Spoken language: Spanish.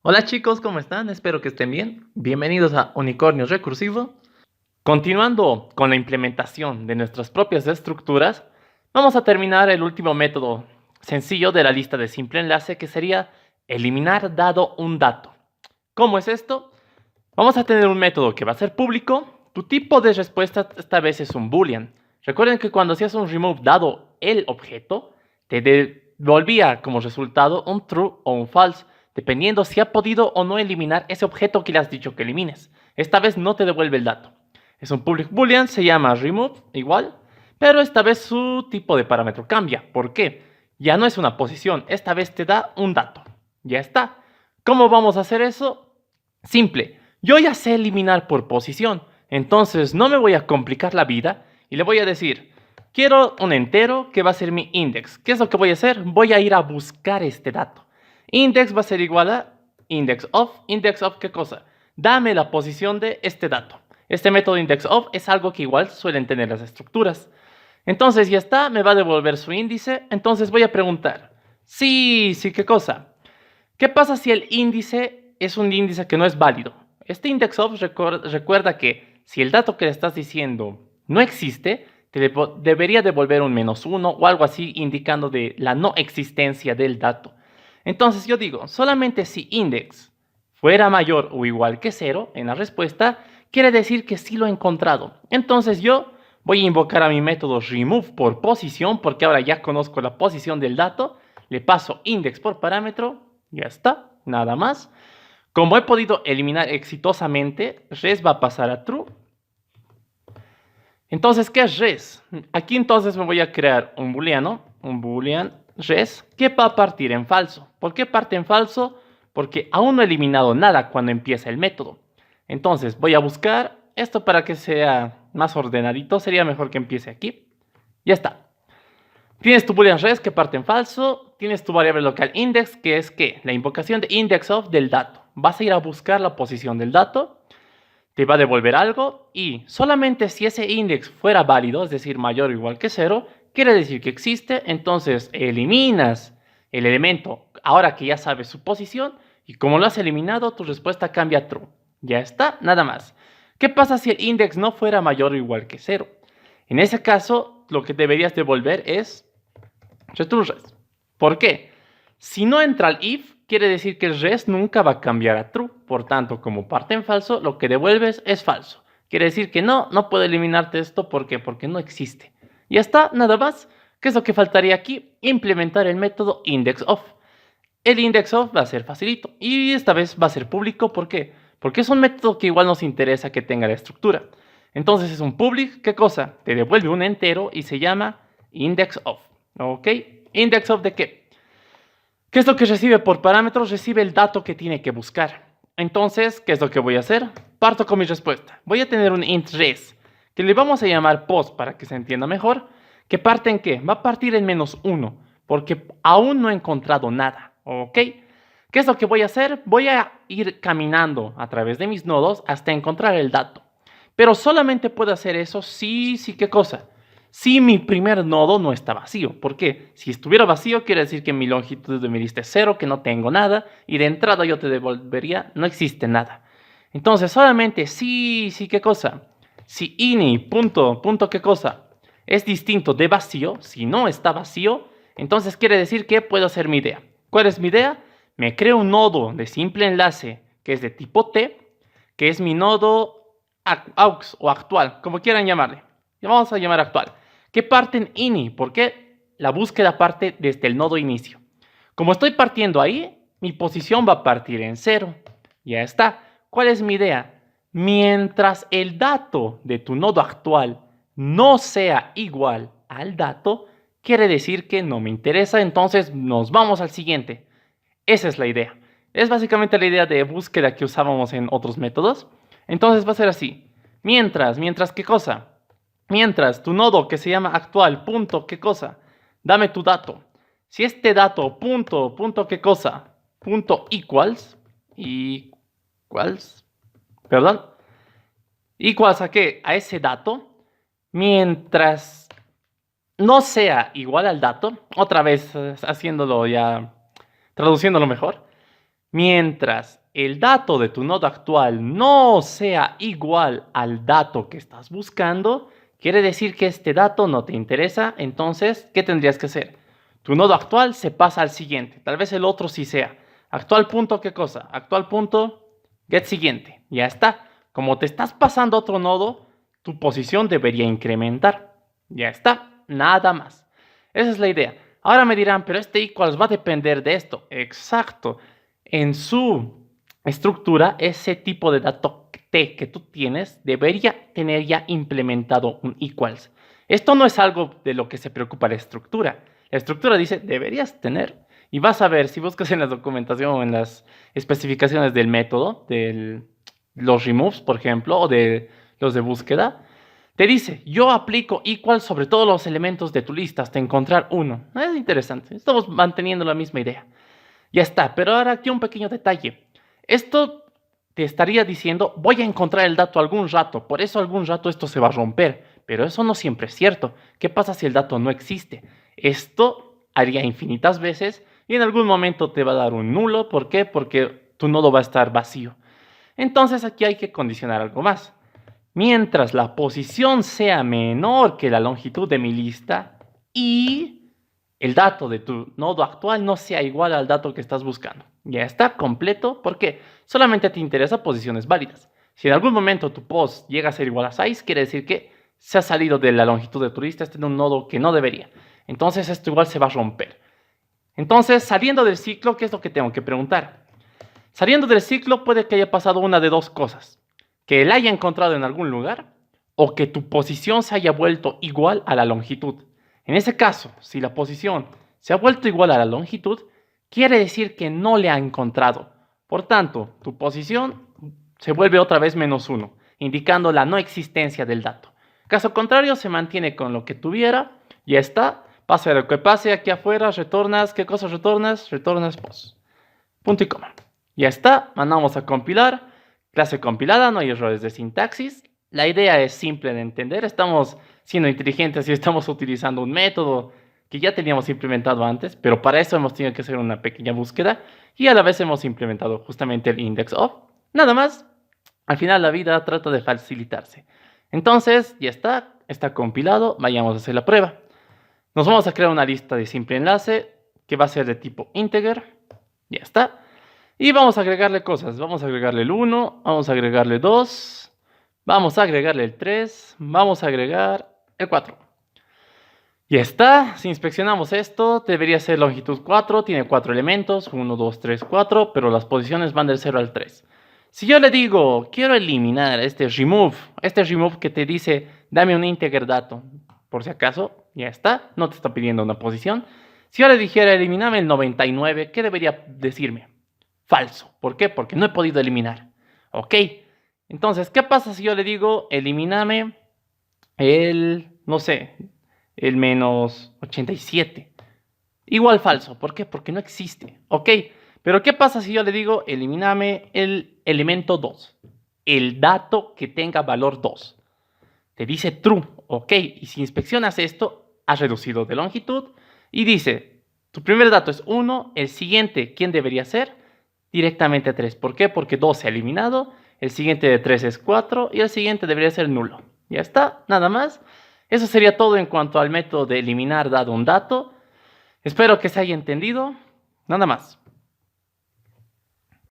Hola chicos, ¿cómo están? Espero que estén bien. Bienvenidos a Unicornio Recursivo. Continuando con la implementación de nuestras propias estructuras, vamos a terminar el último método sencillo de la lista de simple enlace, que sería eliminar dado un dato. ¿Cómo es esto? Vamos a tener un método que va a ser público. Tu tipo de respuesta esta vez es un boolean. Recuerden que cuando hacías un remove dado el objeto, te devolvía como resultado un true o un false, dependiendo si ha podido o no eliminar ese objeto que le has dicho que elimines. Esta vez no te devuelve el dato. Es un public boolean, se llama remove, igual, pero esta vez su tipo de parámetro cambia. ¿Por qué? Ya no es una posición, esta vez te da un dato. Ya está. ¿Cómo vamos a hacer eso? Simple. Yo ya sé eliminar por posición, entonces no me voy a complicar la vida y le voy a decir, quiero un entero que va a ser mi index. ¿Qué es lo que voy a hacer? Voy a ir a buscar este dato. Index va a ser igual a index of, ¿qué cosa? Dame la posición de este dato. Este método index of es algo que igual suelen tener las estructuras. Entonces ya está, me va a devolver su índice, entonces voy a preguntar, sí, ¿qué cosa? ¿Qué pasa si el índice es un índice que no es válido? Este index of recuerda que si el dato que le estás diciendo no existe, debería devolver un -1 o algo así indicando de la no existencia del dato. Entonces yo digo, solamente si index fuera mayor o igual que 0 en la respuesta, quiere decir que sí lo he encontrado. Entonces yo voy a invocar a mi método remove por posición, porque ahora ya conozco la posición del dato, le paso index por parámetro. Ya está, nada más. Como he podido eliminar exitosamente, res va a pasar a true. Entonces, ¿qué es res? Aquí entonces me voy a crear un boolean res, que va a partir en falso. ¿Por qué parte en falso? Porque aún no he eliminado nada cuando empieza el método. Entonces, voy a buscar esto para que sea más ordenadito. Sería mejor que empiece aquí. Ya está. Tienes tu boolean res que parte en falso, tienes tu variable local index, que es que la invocación de index of del dato. Vas a ir a buscar la posición del dato, te va a devolver algo y solamente si ese index fuera válido, es decir, mayor o igual que 0, quiere decir que existe, entonces eliminas el elemento ahora que ya sabes su posición y como lo has eliminado, tu respuesta cambia a true. Ya está, nada más. ¿Qué pasa si el index no fuera mayor o igual que 0? En ese caso, lo que deberías devolver es return res. ¿Por qué? Si no entra el if, quiere decir que el res nunca va a cambiar a true. Por tanto, como parte en falso, lo que devuelves es falso. Quiere decir que no puedo eliminarte esto. ¿Por qué? Porque no existe. Ya está, nada más. ¿Qué es lo que faltaría aquí? Implementar el método indexOf. El indexOf va a ser facilito y esta vez va a ser público. ¿Por qué? Porque es un método que igual nos interesa que tenga la estructura. Entonces es un public, ¿qué cosa? Te devuelve un entero y se llama indexOf. ¿Ok? ¿IndexOf de qué? ¿Qué es lo que recibe por parámetros? Recibe el dato que tiene que buscar. Entonces, ¿qué es lo que voy a hacer? Parto con mi respuesta. Voy a tener un int res, que le vamos a llamar post para que se entienda mejor. ¿Que parte en qué? Va a partir en -1, porque aún no he encontrado nada. ¿Ok? ¿Qué es lo que voy a hacer? Voy a ir caminando a través de mis nodos hasta encontrar el dato. Pero solamente puedo hacer eso si, ¿qué cosa? Si mi primer nodo no está vacío. ¿Por qué? Si estuviera vacío, quiere decir que mi longitud de mi lista es 0, que no tengo nada, y de entrada yo te devolvería, no existe nada. Entonces, solamente si, ¿qué cosa? Si ini, punto, ¿qué cosa? Es distinto de vacío, si no está vacío, entonces quiere decir que puedo hacer mi idea. ¿Cuál es mi idea? Me creo un nodo de simple enlace que es de tipo T, que es mi nodo aux o actual, como quieran llamarle. Vamos a llamar actual. ¿Qué parte en ini? Porque la búsqueda parte desde el nodo inicio. Como estoy partiendo ahí, mi posición va a partir en 0. Ya está. ¿Cuál es mi idea? Mientras el dato de tu nodo actual no sea igual al dato, quiere decir que no me interesa, entonces nos vamos al siguiente. Esa es la idea. Es básicamente la idea de búsqueda que usábamos en otros métodos. Entonces va a ser así. Mientras, ¿qué cosa? Mientras tu nodo que se llama actual, punto, ¿qué cosa? Dame tu dato. Si este dato, punto, ¿qué cosa? Punto equals, perdón, equals a qué? A ese dato, mientras no sea igual al dato, otra vez haciéndolo ya, traduciéndolo mejor, Mientras el dato de tu nodo actual no sea igual al dato que estás buscando, quiere decir que este dato no te interesa. Entonces, ¿qué tendrías que hacer? Tu nodo actual se pasa al siguiente. Tal vez el otro sí sea. Actual punto, ¿qué cosa? Actual punto, get siguiente. Ya está. Como te estás pasando a otro nodo, tu posición debería incrementar. Ya está. Nada más. Esa es la idea. Ahora me dirán, pero este equals va a depender de esto. Exacto. En su estructura, ese tipo de dato T que tú tienes debería tener ya implementado un equals. Esto no es algo de lo que se preocupa la estructura. La estructura dice, deberías tener. Y vas a ver, si buscas en la documentación o en las especificaciones del método, de los removes, por ejemplo, o de los de búsqueda, te dice, yo aplico equal sobre todos los elementos de tu lista hasta encontrar uno. Es interesante, estamos manteniendo la misma idea. Ya está, pero ahora aquí un pequeño detalle. Esto te estaría diciendo, voy a encontrar el dato algún rato, por eso algún rato esto se va a romper. Pero eso no siempre es cierto. ¿Qué pasa si el dato no existe? Esto haría infinitas veces y en algún momento te va a dar un nulo. ¿Por qué? Porque tu nodo va a estar vacío. Entonces aquí hay que condicionar algo más. Mientras la posición sea menor que la longitud de mi lista y el dato de tu nodo actual no sea igual al dato que estás buscando. Ya está completo porque solamente te interesa posiciones válidas. Si en algún momento tu post llega a ser igual a 6, quiere decir que se ha salido de la longitud de tu lista, está en un nodo que no debería. Entonces esto igual se va a romper. Entonces, saliendo del ciclo, ¿qué es lo que tengo que preguntar? Saliendo del ciclo puede que haya pasado una de dos cosas. Que él haya encontrado en algún lugar o que tu posición se haya vuelto igual a la longitud. En ese caso, si la posición se ha vuelto igual a la longitud, quiere decir que no le ha encontrado. Por tanto, tu posición se vuelve otra vez -1, indicando la no existencia del dato. Caso contrario, se mantiene con lo que tuviera, ya está. Pase lo que pase aquí afuera, retornas, ¿qué cosa retornas? Retornas post. Punto y coma. Ya está, mandamos a compilar. Clase compilada, no hay errores de sintaxis. La idea es simple de entender. Estamos siendo inteligentes y estamos utilizando un método que ya teníamos implementado antes, pero para eso hemos tenido que hacer una pequeña búsqueda y a la vez hemos implementado justamente el index of. Nada más. Al final la vida trata de facilitarse. Entonces, ya está compilado. Vayamos a hacer la prueba. Nos vamos a crear una lista de simple enlace que va a ser de tipo integer. Ya está. Y vamos a agregarle cosas. Vamos a agregarle el 1, vamos a agregarle 2, vamos a agregarle el 3, vamos a agregar el 4. Ya está. Si inspeccionamos esto, debería ser longitud 4. Tiene 4 elementos. 1, 2, 3, 4. Pero las posiciones van del 0 al 3. Si yo le digo, quiero eliminar este remove que te dice, dame un integer dato. Por si acaso, ya está. No te está pidiendo una posición. Si yo le dijera, elimíname el 99, ¿qué debería decirme? Falso. ¿Por qué? Porque no he podido eliminar. Ok. Entonces, ¿qué pasa si yo le digo, elimíname el, no sé, el -87? Igual falso. ¿Por qué? Porque no existe. Ok. Pero ¿qué pasa si yo le digo, elimíname el elemento 2? El dato que tenga valor 2. Te dice true. Ok. Y si inspeccionas esto, has reducido de longitud. Y dice, tu primer dato es 1. El siguiente, ¿quién debería ser? Directamente 3. ¿Por qué? Porque 2 se ha eliminado. El siguiente de 3 es 4. Y el siguiente debería ser nulo. Ya está. Nada más. Eso sería todo en cuanto al método de eliminar dado un dato. Espero que se haya entendido. Nada más.